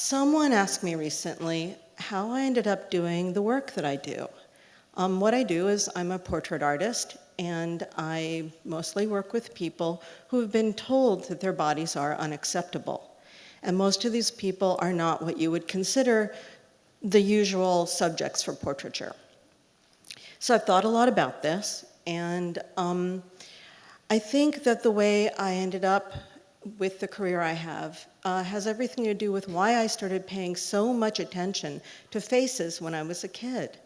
Someone asked me recently how I ended up doing the work that I do. What I do is I'm a portrait artist, and I mostly work with people who have been told that their bodies are unacceptable. And most of these people are not what you would consider the usual subjects for portraiture. So I've thought a lot about this, and I think that the way I ended up with the career I have has everything to do with why I started paying so much attention to faces when I was a kid.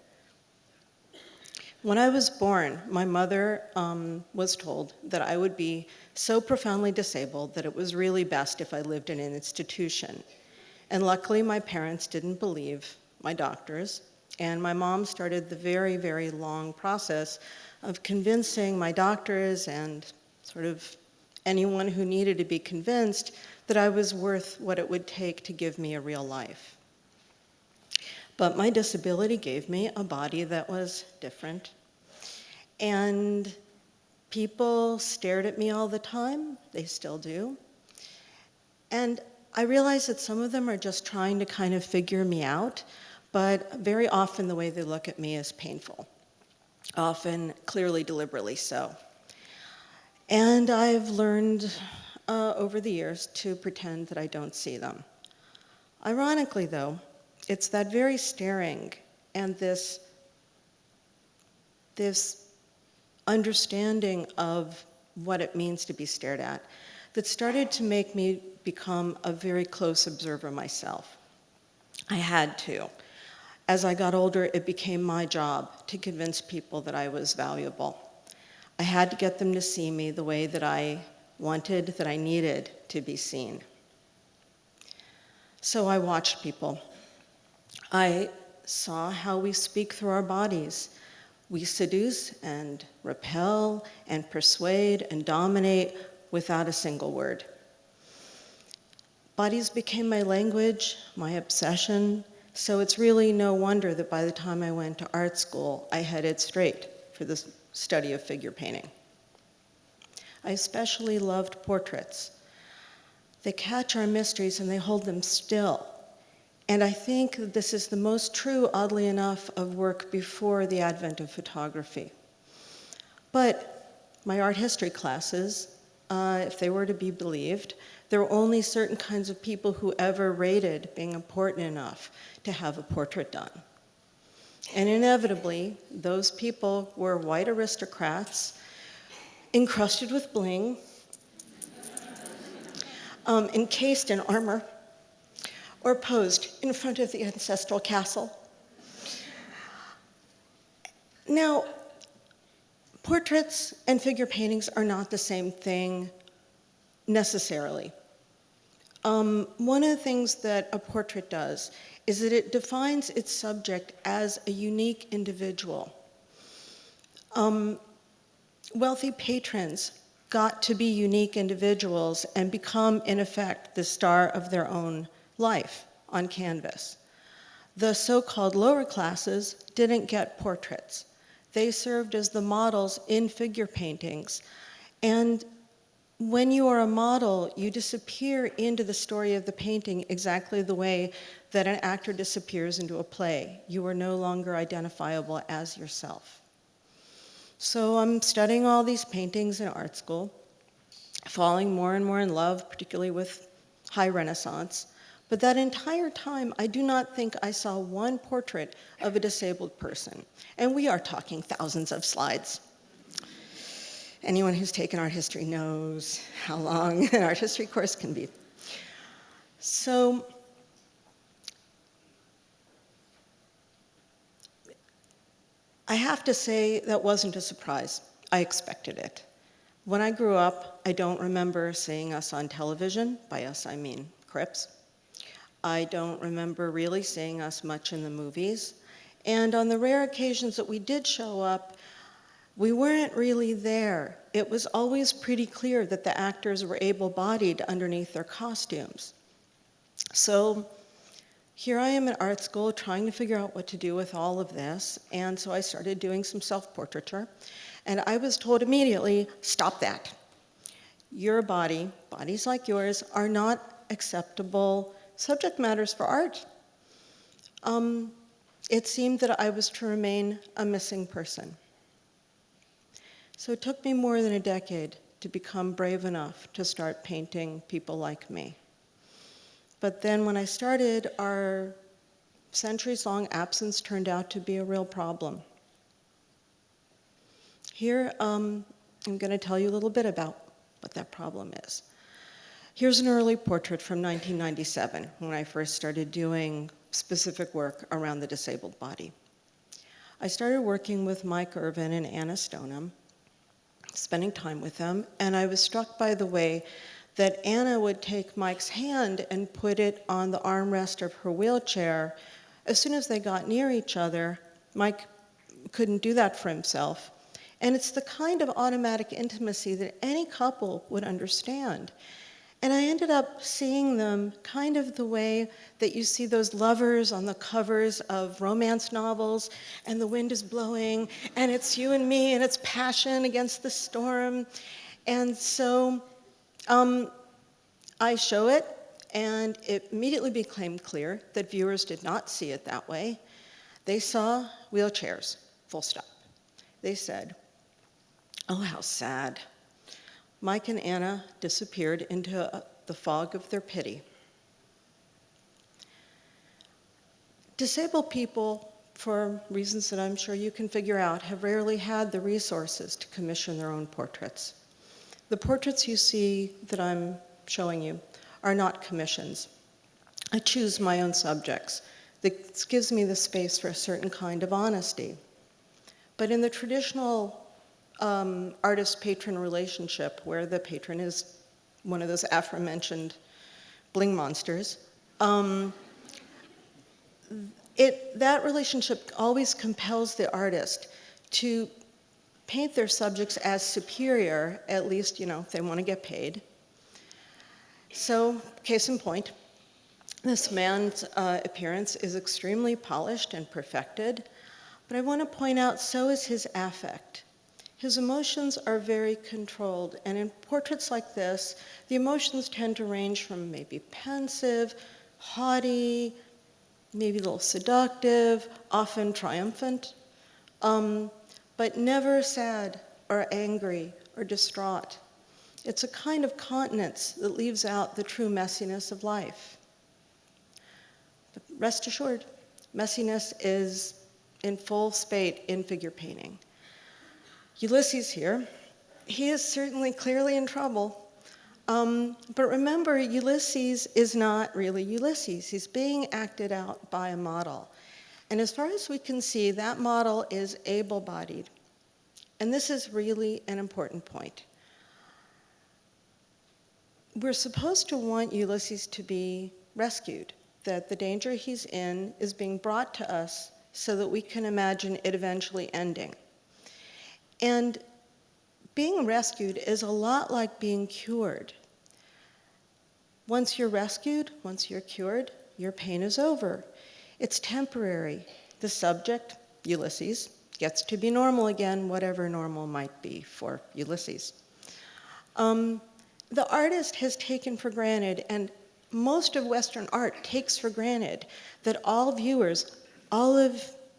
When I was born, my mother was told that I would be so profoundly disabled that it was really best if I lived in an institution. And luckily, my parents didn't believe my doctors, and my mom started the very, very long process of convincing my doctors and sort of anyone who needed to be convinced that I was worth what it would take to give me a real life. But my disability gave me a body that was different. And people stared at me all the time. They still do. And I realize that some of them are just trying to kind of figure me out, but very often the way they look at me is painful, often clearly deliberately so. And I've learned over the years to pretend that I don't see them. Ironically, though, it's that very staring and this understanding of what it means to be stared at that started to make me become a very close observer myself. I had to. As I got older, it became my job to convince people that I was valuable. I had to get them to see me the way that I wanted, that I needed to be seen. So I watched people. I saw how we speak through our bodies. We seduce and repel and persuade and dominate without a single word. Bodies became my language, my obsession, so it's really no wonder that by the time I went to art school, I headed straight for the study of figure painting. I especially loved portraits. They catch our mysteries and they hold them still. And I think that this is the most true, oddly enough, of work before the advent of photography. But my art history classes, if they were to be believed, there were only certain kinds of people who ever rated being important enough to have a portrait done. And inevitably, those people were white aristocrats, encrusted with bling, encased in armor, or posed in front of the ancestral castle. Now, portraits and figure paintings are not the same thing necessarily. One of the things that a portrait does is that it defines its subject as a unique individual. Wealthy patrons got to be unique individuals and become, in effect, the star of their own life on canvas. The so-called lower classes didn't get portraits. They served as the models in figure paintings. And when you are a model, you disappear into the story of the painting exactly the way that an actor disappears into a play. You are no longer identifiable as yourself. So I'm studying all these paintings in art school, falling more and more in love, particularly with high Renaissance. But that entire time, I do not think I saw one portrait of a disabled person. And we are talking thousands of slides. Anyone who's taken art history knows how long an art history course can be. So I have to say that wasn't a surprise. I expected it. When I grew up, I don't remember seeing us on television. By us, I mean Crips. I don't remember really seeing us much in the movies. And on the rare occasions that we did show up, we weren't really there. It was always pretty clear that the actors were able-bodied underneath their costumes. So here I am at art school trying to figure out what to do with all of this, and so I started doing some self-portraiture, and I was told immediately, stop that. Your body, bodies like yours, are not acceptable subject matters for art. It seemed that I was to remain a missing person. So it took me more than a decade to become brave enough to start painting people like me. But then when I started, our centuries-long absence turned out to be a real problem. Here, I'm going to tell you a little bit about what that problem is. Here's an early portrait from 1997, when I first started doing specific work around the disabled body. I started working with Mike Irvin and Anna Stoneham, spending time with them, and I was struck by the way that Anna would take Mike's hand and put it on the armrest of her wheelchair. As soon as they got near each other, Mike couldn't do that for himself. And it's the kind of automatic intimacy that any couple would understand. And I ended up seeing them kind of the way that you see those lovers on the covers of romance novels, and the wind is blowing, and it's you and me, and it's passion against the storm. And so I show it, and it immediately became clear that viewers did not see it that way. They saw wheelchairs, full stop. They said, "Oh, how sad." Mike and Anna disappeared into the fog of their pity. Disabled people, for reasons that I'm sure you can figure out, have rarely had the resources to commission their own portraits. The portraits you see that I'm showing you are not commissions. I choose my own subjects. This gives me the space for a certain kind of honesty. But in the traditional artist-patron relationship, where the patron is one of those aforementioned bling monsters, that relationship always compels the artist to paint their subjects as superior, at least, if they want to get paid. So, case in point, this man's appearance is extremely polished and perfected, but I want to point out, so is his affect. His emotions are very controlled, and in portraits like this, the emotions tend to range from maybe pensive, haughty, maybe a little seductive, often triumphant, but never sad or angry or distraught. It's a kind of continence that leaves out the true messiness of life. But rest assured, messiness is in full spate in figure painting. Ulysses here, he is certainly clearly in trouble. But remember, Ulysses is not really Ulysses. He's being acted out by a model. And as far as we can see, that model is able-bodied. And this is really an important point. We're supposed to want Ulysses to be rescued, that the danger he's in is being brought to us so that we can imagine it eventually ending. And being rescued is a lot like being cured. Once you're rescued, once you're cured, your pain is over. It's temporary. The subject, Ulysses, gets to be normal again, whatever normal might be for Ulysses. The artist has taken for granted, and most of Western art takes for granted, that all viewers,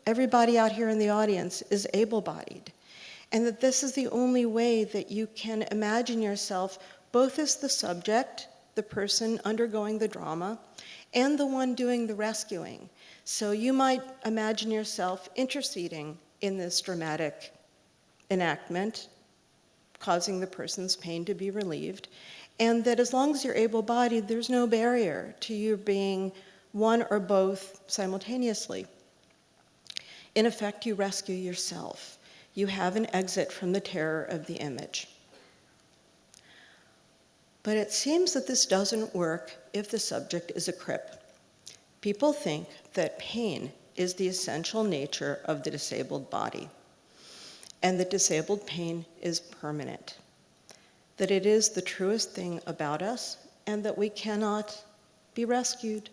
everybody out here in the audience is able-bodied. And that this is the only way that you can imagine yourself both as the subject, the person undergoing the drama, and the one doing the rescuing. So you might imagine yourself interceding in this dramatic enactment, causing the person's pain to be relieved, and that as long as you're able-bodied, there's no barrier to you being one or both simultaneously. In effect, you rescue yourself. You have an exit from the terror of the image. But it seems that this doesn't work if the subject is a crip. People think that pain is the essential nature of the disabled body, and that disabled pain is permanent, that it is the truest thing about us, and that we cannot be rescued.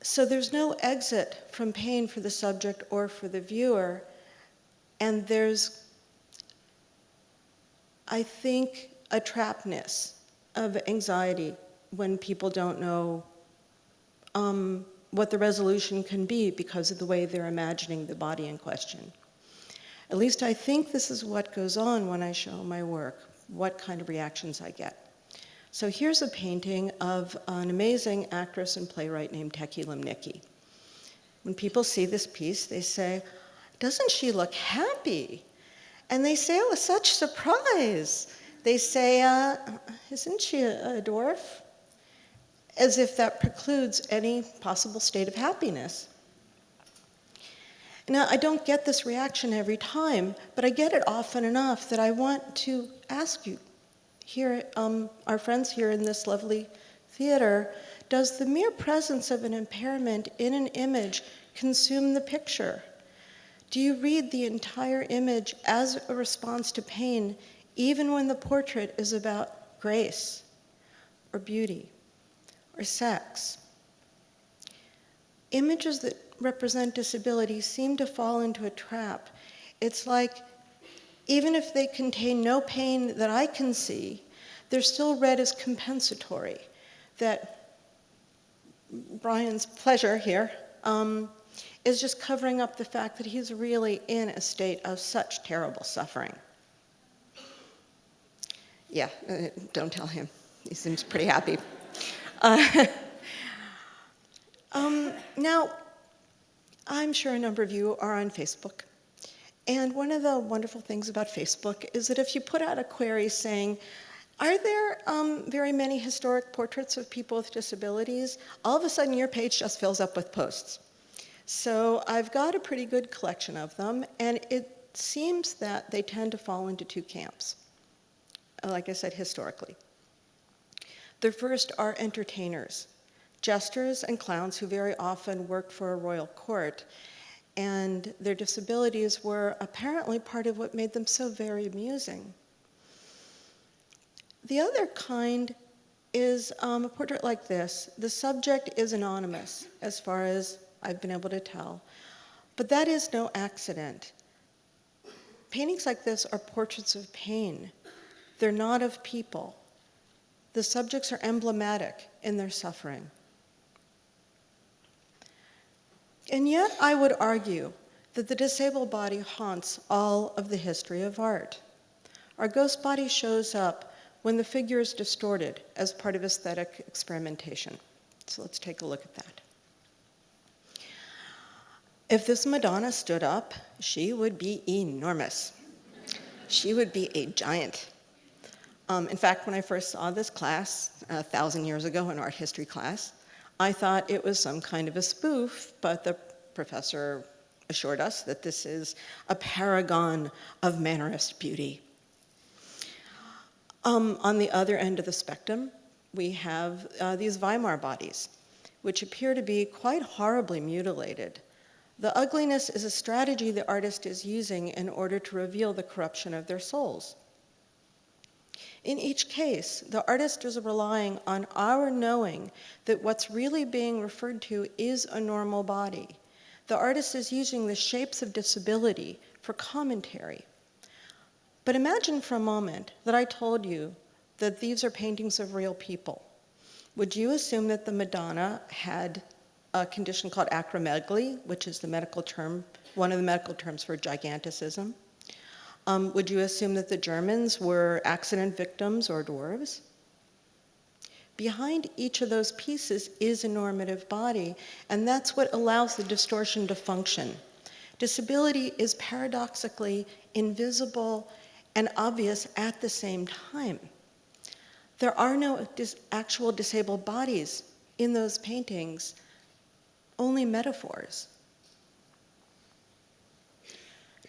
So there's no exit from pain for the subject or for the viewer, and there's, I think, a trappedness of anxiety when people don't know what the resolution can be because of the way they're imagining the body in question. At least I think this is what goes on when I show my work, what kind of reactions I get. So here's a painting of an amazing actress and playwright named Teki Limnicki. When people see this piece, they say, "Doesn't she look happy?" And they say, "Oh, such surprise." They say, "Isn't she a dwarf?" As if that precludes any possible state of happiness. Now, I don't get this reaction every time, but I get it often enough that I want to ask you, here, our friends here in this lovely theater, does the mere presence of an impairment in an image consume the picture? Do you read the entire image as a response to pain, even when the portrait is about grace, or beauty, or sex? Images that represent disability seem to fall into a trap. It's like, even if they contain no pain that I can see, they're still read as compensatory. That Brian's pleasure here is just covering up the fact that he's really in a state of such terrible suffering. Yeah, don't tell him. He seems pretty happy. Now, I'm sure a number of you are on Facebook. And one of the wonderful things about Facebook is that if you put out a query saying, "Are there very many historic portraits of people with disabilities?" all of a sudden your page just fills up with posts. So I've got a pretty good collection of them, and it seems that they tend to fall into two camps, like I said, historically. The first are entertainers, jesters and clowns who very often work for a royal court, and their disabilities were apparently part of what made them so very amusing. The other kind is a portrait like this. The subject is anonymous, as far as I've been able to tell, but that is no accident. Paintings like this are portraits of pain. They're not of people. The subjects are emblematic in their suffering. And yet I would argue that the disabled body haunts all of the history of art. Our ghost body shows up when the figure is distorted as part of aesthetic experimentation. So let's take a look at that. If this Madonna stood up, she would be enormous. She would be a giant. In fact, when I first saw this class 1,000 years ago in art history class, I thought it was some kind of a spoof, but the professor assured us that this is a paragon of Mannerist beauty. On the other end of the spectrum, we have these Weimar bodies, which appear to be quite horribly mutilated. The ugliness is a strategy the artist is using in order to reveal the corruption of their souls. In each case, the artist is relying on our knowing that what's really being referred to is a normal body. The artist is using the shapes of disability for commentary. But imagine for a moment that I told you that these are paintings of real people. Would you assume that the Madonna had a condition called acromegaly, which is the medical term, one of the medical terms for giganticism? Would you assume that the Germans were accident victims or dwarves? Behind each of those pieces is a normative body, and that's what allows the distortion to function. Disability is paradoxically invisible and obvious at the same time. There are no actual disabled bodies in those paintings, only metaphors.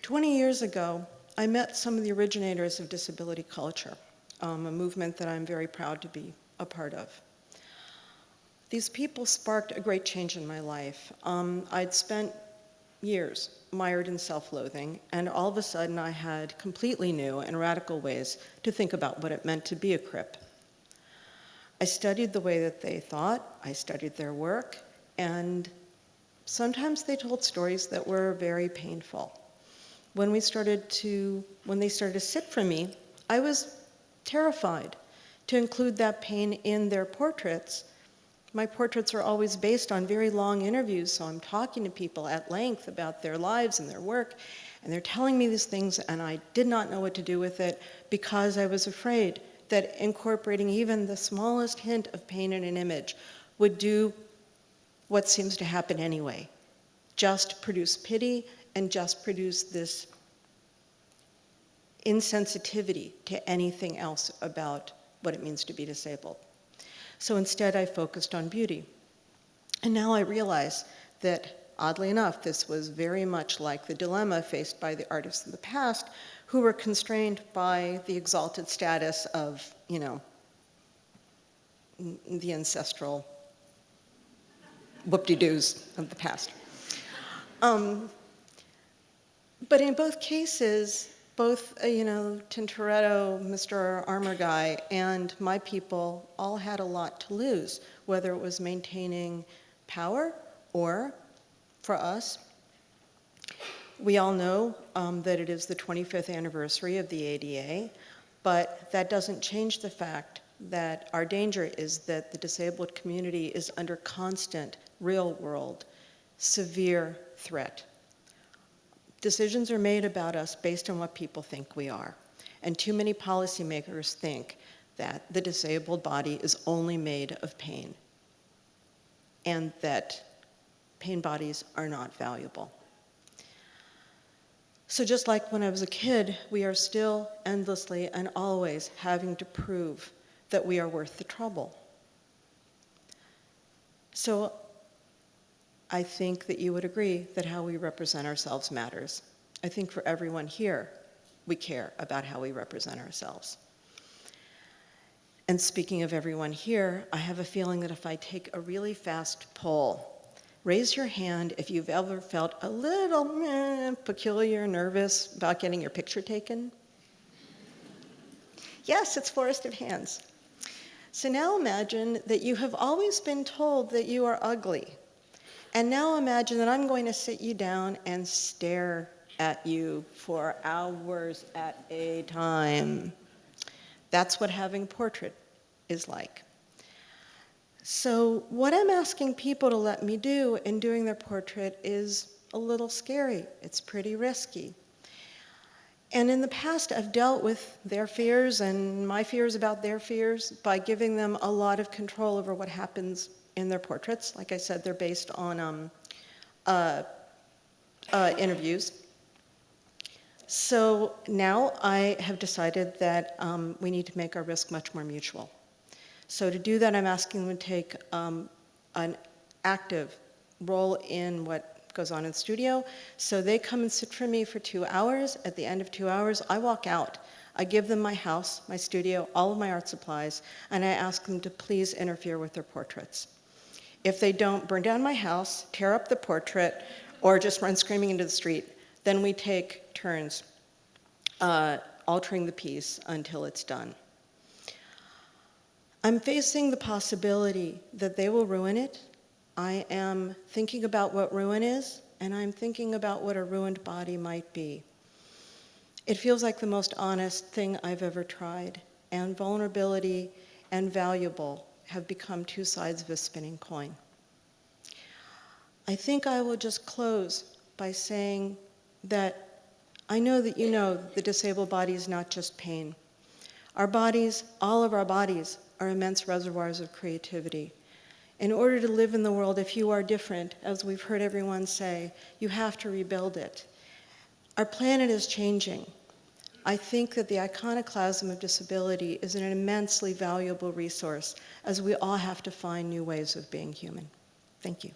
20 years ago, I met some of the originators of disability culture, a movement that I'm very proud to be a part of. These people sparked a great change in my life. I'd spent years mired in self-loathing, and all of a sudden I had completely new and radical ways to think about what it meant to be a Crip. I studied the way that they thought, I studied their work, and sometimes they told stories that were very painful. When they started to sit for me, I was terrified to include that pain in their portraits. My portraits are always based on very long interviews, so I'm talking to people at length about their lives and their work, and they're telling me these things, and I did not know what to do with it because I was afraid that incorporating even the smallest hint of pain in an image would do what seems to happen anyway, just produce pity and just produce this insensitivity to anything else about what it means to be disabled. So instead, I focused on beauty. And now I realize that, oddly enough, this was very much like the dilemma faced by the artists of the past who were constrained by the exalted status of, you know, the ancestral whoop-de-doos of the past. But in both cases, both, Tintoretto, Mr. Armor Guy, and my people all had a lot to lose, whether it was maintaining power or, for us, we all know that it is the 25th anniversary of the ADA, but that doesn't change the fact that our danger is that the disabled community is under constant, real-world, severe threat. Decisions are made about us based on what people think we are. And too many policymakers think that the disabled body is only made of pain and that pain bodies are not valuable. So just like when I was a kid, we are still endlessly and always having to prove that we are worth the trouble. So I think that you would agree that how we represent ourselves matters. I think for everyone here, we care about how we represent ourselves. And speaking of everyone here, I have a feeling that if I take a really fast poll, raise your hand if you've ever felt a little peculiar, nervous about getting your picture taken. Yes, it's Forest of Hands. So now imagine that you have always been told that you are ugly. And now imagine that I'm going to sit you down and stare at you for hours at a time. That's what having a portrait is like. So what I'm asking people to let me do in doing their portrait is a little scary. It's pretty risky. And in the past, I've dealt with their fears and my fears about their fears by giving them a lot of control over what happens in their portraits. Like I said, they're based on interviews. So now I have decided that we need to make our risk much more mutual. So to do that, I'm asking them to take an active role in what goes on in the studio. So they come and sit for me for 2 hours. At the end of 2 hours, I walk out. I give them my house, my studio, all of my art supplies, and I ask them to please interfere with their portraits. If they don't, burn down my house, tear up the portrait, or just run screaming into the street, then we take turns altering the piece until it's done. I'm facing the possibility that they will ruin it. I am thinking about what ruin is, and I'm thinking about what a ruined body might be. It feels like the most honest thing I've ever tried, and vulnerability and valuable have become two sides of a spinning coin. I think I will just close by saying that I know that you know the disabled body is not just pain. Our bodies, all of our bodies, are immense reservoirs of creativity. In order to live in the world, if you are different, as we've heard everyone say, you have to rebuild it. Our planet is changing. I think that the iconoclasm of disability is an immensely valuable resource as we all have to find new ways of being human. Thank you.